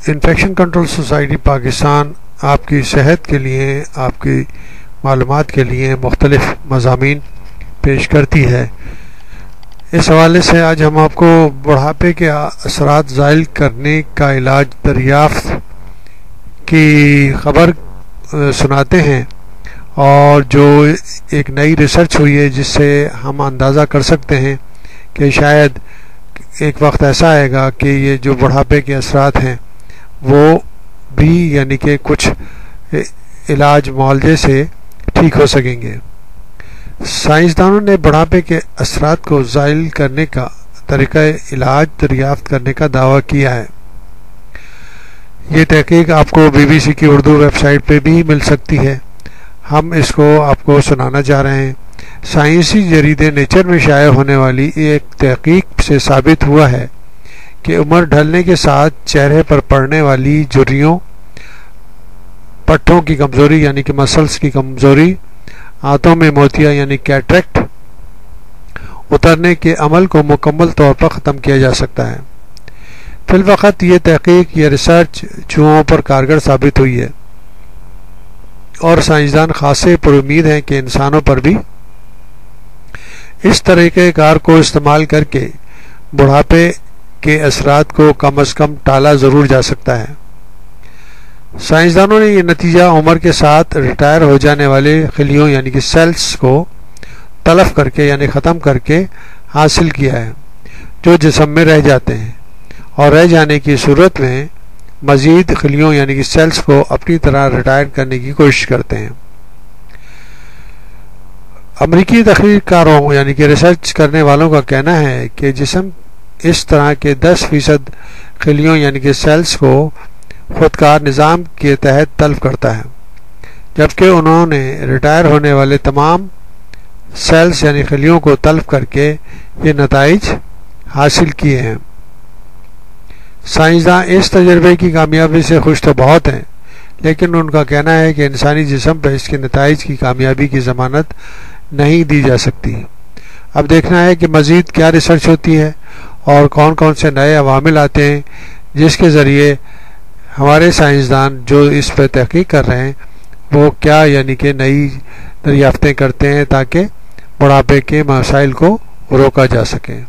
Infection control society Pakistan آپ کی صحت کے لیے، آپ کی معلومات کے لیے مختلف مضامین پیش کرتی ہے۔ اس حوالے سے آج ہم آپ کو بڑھاپے کے اثرات زائل کرنے کا علاج دریافت کی خبر سناتے ہیں، اور جو ایک نئی ریسرچ ہوئی ہے جس سے ہم اندازہ کر سکتے ہیں کہ شاید ایک وقت ایسا آئے گا کہ یہ جو بڑھاپے کے اثرات ہیں وہ بھی یعنی کہ کچھ علاج معالجے سے ٹھیک ہو سکیں گے۔ سائنسدانوں نے بڑھاپے کے اثرات کو زائل کرنے کا طریقہ علاج دریافت کرنے کا دعویٰ کیا ہے۔ یہ تحقیق آپ کو BBC کی اردو ویب سائٹ پہ بھی مل سکتی ہے۔ ہم اس کو آپ کو سنانا چاہ رہے ہیں۔ سائنسی جریدے نیچر میں شائع ہونے والی ایک تحقیق سے ثابت ہوا ہے کہ عمر ڈھلنے کے ساتھ چہرے پر پڑنے والی جھریوں، پٹھوں کی کمزوری یعنی کہ مسلز کی کمزوری، آنتوں میں موتیا یعنی کیٹریکٹ اترنے کے عمل کو مکمل طور پر ختم کیا جا سکتا ہے۔ فی الوقت یہ تحقیق، یہ ریسرچ چوہوں پر کارگر ثابت ہوئی ہے، اور سائنسدان خاصے پر امید ہیں کہ انسانوں پر بھی اس طریقہ کار کو استعمال کر کے بڑھاپے کے اثرات کو کم از کم ٹالا ضرور جا سکتا ہے۔ سائنسدانوں نے یہ نتیجہ عمر کے ساتھ ریٹائر ہو جانے والے خلیوں یعنی کہ سیلز کو تلف کر کے یعنی ختم کر کے حاصل کیا ہے، جو جسم میں رہ جاتے ہیں، اور رہ جانے کی صورت میں مزید خلیوں یعنی کہ سیلز کو اپنی طرح ریٹائر کرنے کی کوشش کرتے ہیں۔ امریکی تحقیق کاروں یعنی کہ ریسرچ کرنے والوں کا کہنا ہے کہ جسم اس طرح کے 10% خلیوں یعنی کہ سیلز کو خودکار نظام کے تحت تلف کرتا ہے، جبکہ انہوں نے ریٹائر ہونے والے تمام سیلز یعنی خلیوں کو تلف کر کے یہ نتائج حاصل کیے ہیں۔ سائنسداں اس تجربے کی کامیابی سے خوش تو بہت ہیں، لیکن ان کا کہنا ہے کہ انسانی جسم پہ اس کے نتائج کی کامیابی کی ضمانت نہیں دی جا سکتی۔ اب دیکھنا ہے کہ مزید کیا ریسرچ ہوتی ہے اور کون کون سے نئے عوامل آتے ہیں جس کے ذریعے ہمارے سائنسدان جو اس پہ تحقیق کر رہے ہیں وہ کیا یعنی کہ نئی دریافتیں کرتے ہیں تاکہ بڑھاپے کے مسائل کو روکا جا سکے۔